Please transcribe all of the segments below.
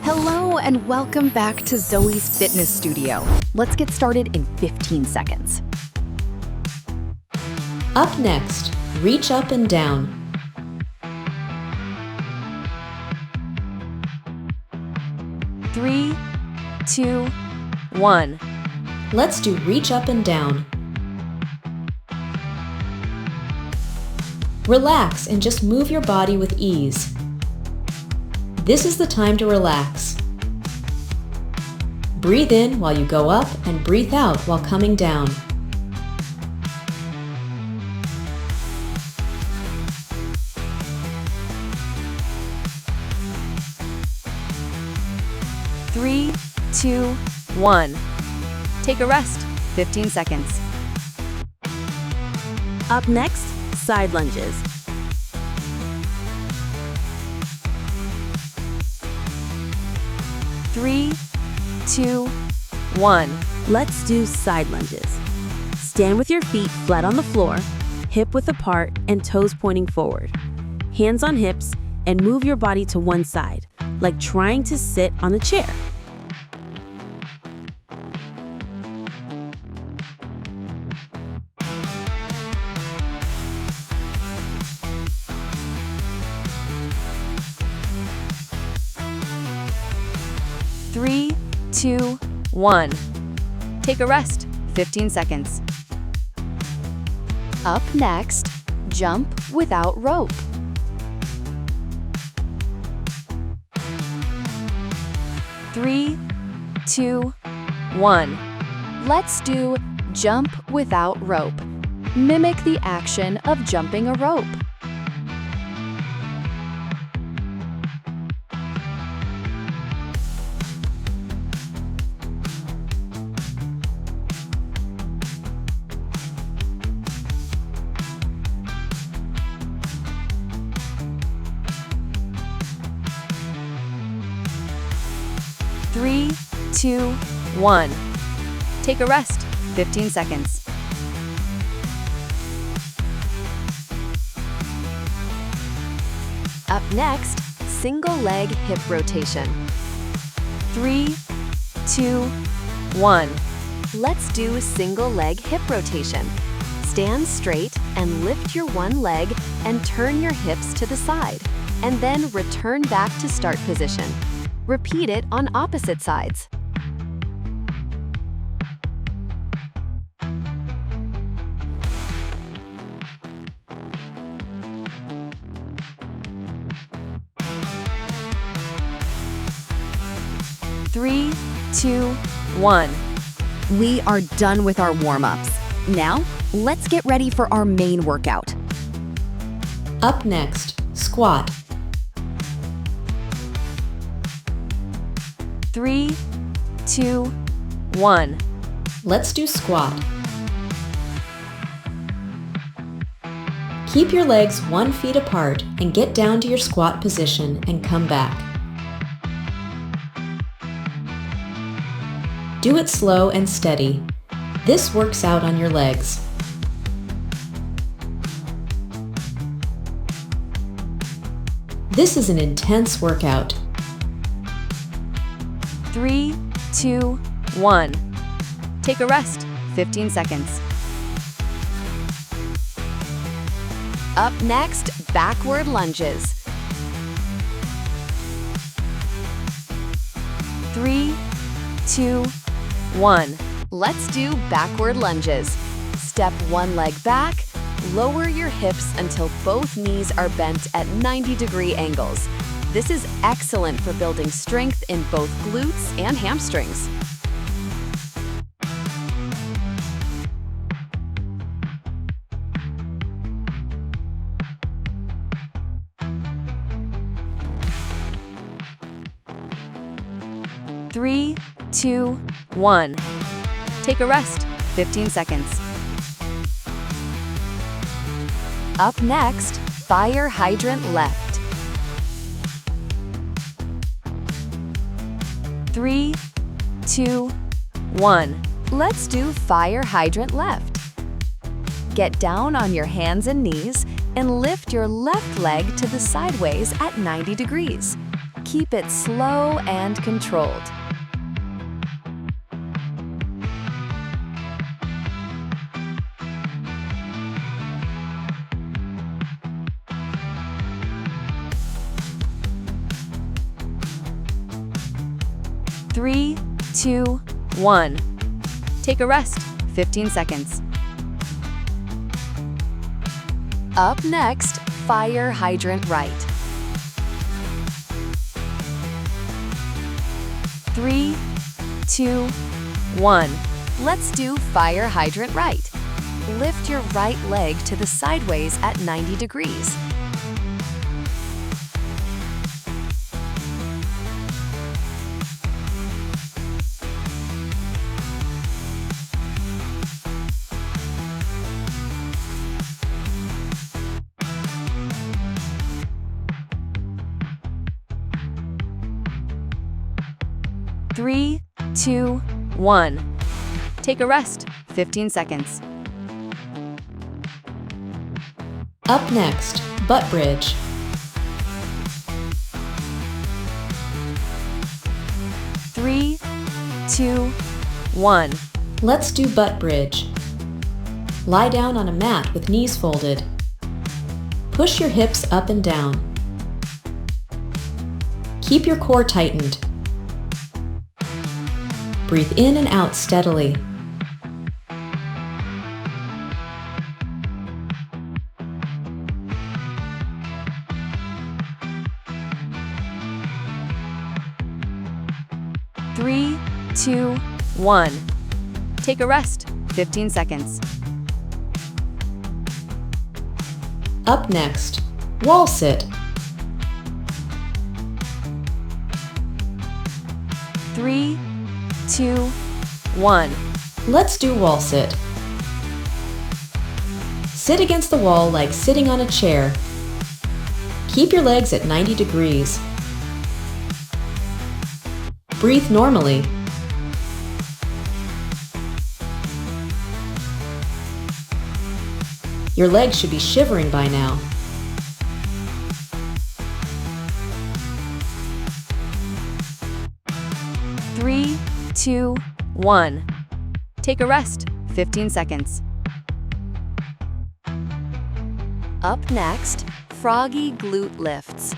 Hello and welcome back to Zoe's Fitness Studio. Let's get started in 15 seconds. Up next, reach up and down. Three, two, one. Let's do reach up and down. Relax and just move your body with ease. This is the time to relax. Breathe in while you go up and breathe out while coming down. Three, two, one. Take a rest, 15 seconds. Up next, side lunges. Three, two, one. Let's do side lunges. Stand with your feet flat on the floor, hip width apart and toes pointing forward. Hands on hips and move your body to one side, like trying to sit on a chair. Three, two, one. Take a rest, 15 seconds. Up next, jump without rope. Three, two, one. Let's do jump without rope. Mimic the action of jumping a rope. Three, two, one. Take a rest, 15 seconds. Up next, single leg hip rotation. Three, two, one. Let's do single leg hip rotation. Stand straight and lift your one leg and turn your hips to the side, and then return back to start position. Repeat it on opposite sides. Three, two, one. We are done with our warm-ups. Now, let's get ready for our main workout. Up next, squat. Three, two, one. Let's do squat. Keep your legs 1 foot apart and get down to your squat position and come back. Do it slow and steady. This works out on your legs. This is an intense workout. Three, two, one. Take a rest, 15 seconds. Up next, backward lunges. Three, two, one. Let's do backward lunges. Step one leg back, lower your hips until both knees are bent at 90-degree angles. This is excellent for building strength in both glutes and hamstrings. Three, two, one. Take a rest, 15 seconds. Up next, fire hydrant left. Three, two, one. Let's do fire hydrant left. Get down on your hands and knees and lift your left leg to the sideways at 90 degrees. Keep it slow and controlled. Three, 2, 1. Take a rest, 15 seconds. Up next, fire hydrant right. 3, 2, 1. Let's do fire hydrant right. Lift your right leg to the sideways at 90 degrees. 3, 2, 1. Take a rest, 15 seconds. Up next, butt bridge. 3, 2, 1. Let's do butt bridge. Lie down on a mat with knees folded. Push your hips up and down. Keep your core tightened. Breathe in and out steadily. Three, 2, 1. Take a rest, 15 seconds. Up next, wall sit. 3, 2, 1. Let's do wall sit. Sit against the wall like sitting on a chair. Keep your legs at 90 degrees. Breathe normally. Your legs should be shivering by now. Three, 2, 1. Take a rest, 15 seconds. Up next, froggy glute lifts.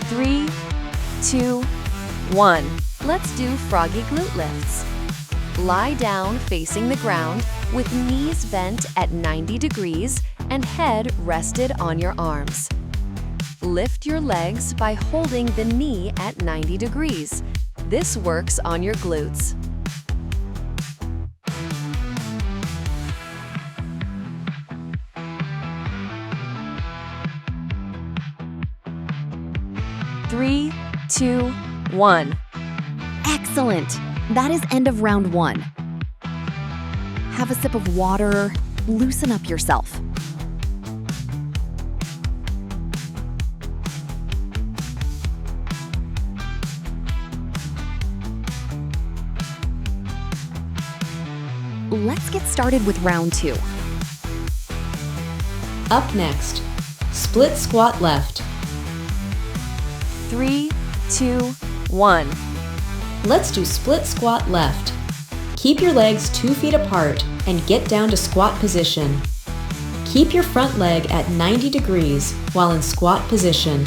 3, 2, 1. Let's do froggy glute lifts. Lie down facing the ground with knees bent at 90 degrees and head rested on your arms. Lift your legs by holding the knee at 90 degrees. This works on your glutes. Three, 2, 1. Excellent! That is end of round 1. Have a sip of water, loosen up yourself. Let's get started with round 2. Up next, split squat left. 3, 2, 1. Let's do split squat left. Keep your legs 2 feet apart and get down to squat position. Keep your front leg at 90 degrees while in squat position.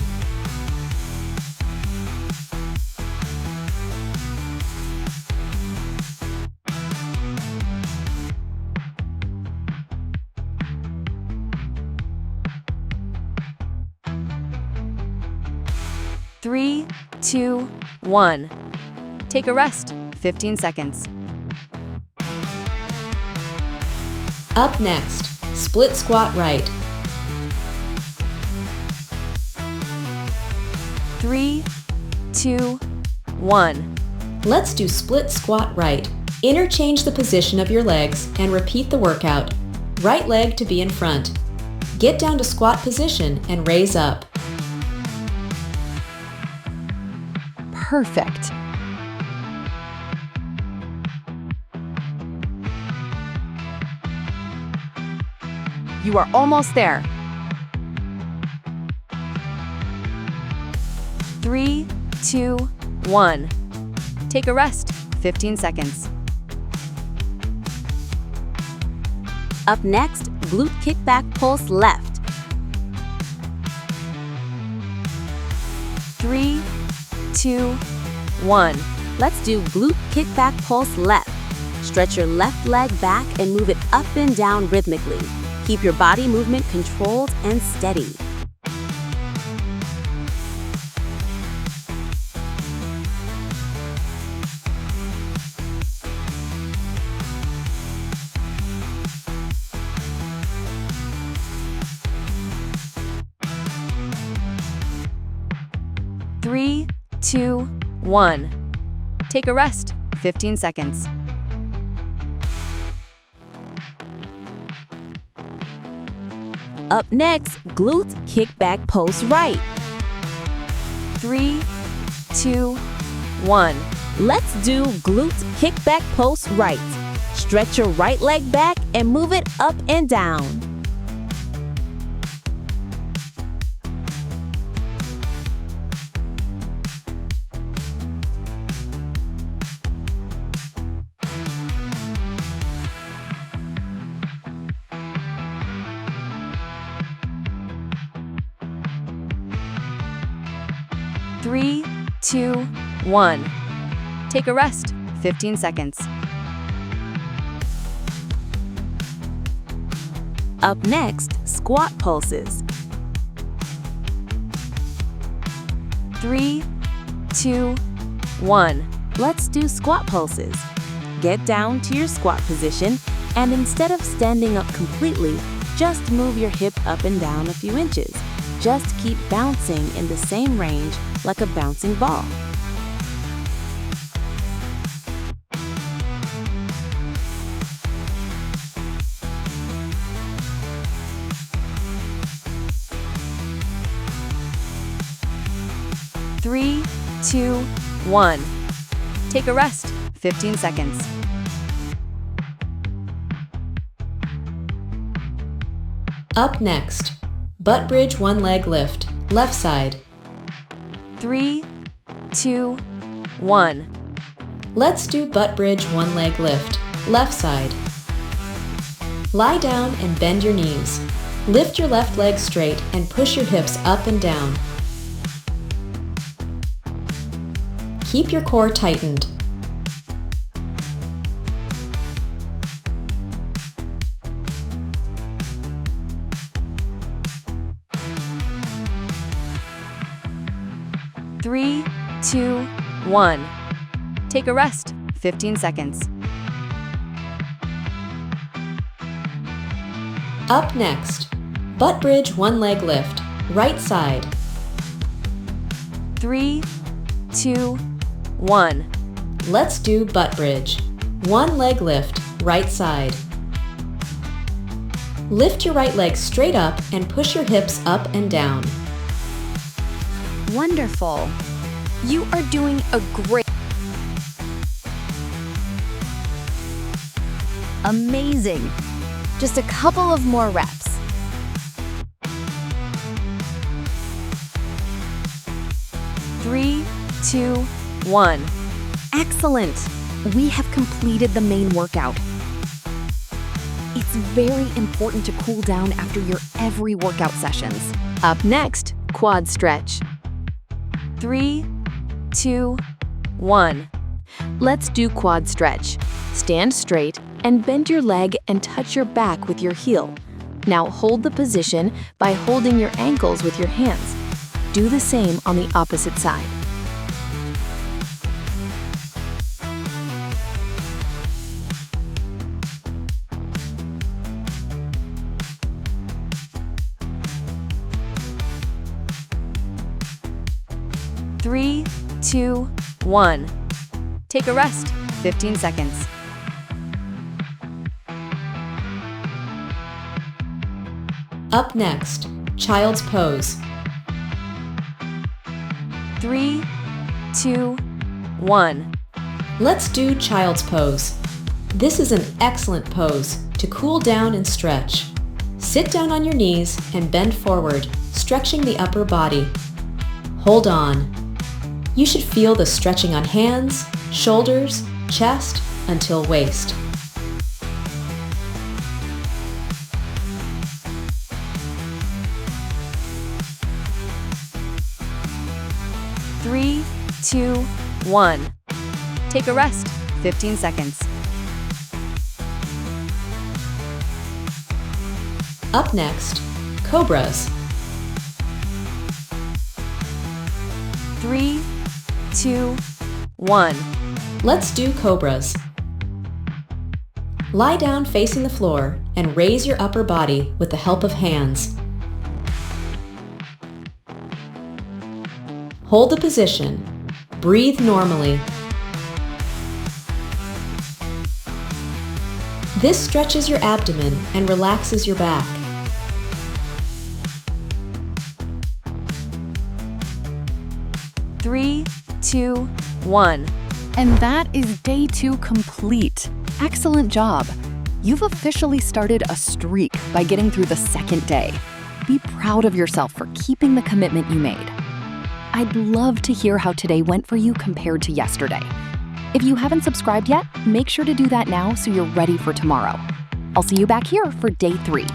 Three, 2, 1. Take a rest, 15 seconds. Up next, split squat right. 3, 2, 1. Let's do split squat right. Interchange the position of your legs and repeat the workout. Right leg to be in front. Get down to squat position and raise up. Perfect. You are almost there. 3, 2, 1. Take a rest, 15 seconds. Up next, glute kickback pulse left. 3, 2, 1. Let's do glute kickback pulse left. Stretch your left leg back and move it up and down rhythmically. Keep your body movement controlled and steady. Three, 2, 1. Take a rest, 15 seconds. Up next, glute kickback pulse right. 3, 2, 1. Let's do glute kickback pulse right. Stretch your right leg back and move it up and down. Three, 2, 1. Take a rest, 15 seconds. Up next, squat pulses. 3, 2, 1. Let's do squat pulses. Get down to your squat position, and instead of standing up completely, just move your hip up and down a few inches. Just keep bouncing in the same range like a bouncing ball. Three, 2, 1. Take a rest, 15 seconds. Up next, butt bridge one leg lift, left side. 3, 2, 1. Let's do butt bridge one leg lift, left side. Lie down and bend your knees. Lift your left leg straight and push your hips up and down. Keep your core tightened. Three, 2, 1. Take a rest, 15 seconds. Up next, butt bridge one leg lift, right side. 3, 2, 1. Let's do butt bridge. One leg lift, right side. Lift your right leg straight up and push your hips up and down. Wonderful. You are doing a great. Amazing. Just a couple of more reps. Three, 2, 1. Excellent. We have completed the main workout. It's very important to cool down after your every workout sessions. Up next, quad stretch. 3, 2, 1. Let's do quad stretch. Stand straight and bend your leg and touch your back with your heel. Now hold the position by holding your ankles with your hands. Do the same on the opposite side. Three, 2, 1. Take a rest, 15 seconds. Up next, child's pose. 3, 2, 1. Let's do child's pose. This is an excellent pose to cool down and stretch. Sit down on your knees and bend forward, stretching the upper body. Hold on. You should feel the stretching on hands, shoulders, chest, until waist. Three, 2, 1. Take a rest, 15 seconds. Up next, cobras. 3, 2, 1. Let's do cobras. Lie down facing the floor and raise your upper body with the help of hands. Hold the position. Breathe normally. This stretches your abdomen and relaxes your back. Three, 2, 1. And that is day 2 complete. Excellent job. You've officially started a streak by getting through the second day. Be proud of yourself for keeping the commitment you made. I'd love to hear how today went for you compared to yesterday. If you haven't subscribed yet, make sure to do that now so you're ready for tomorrow. I'll see you back here for day 3.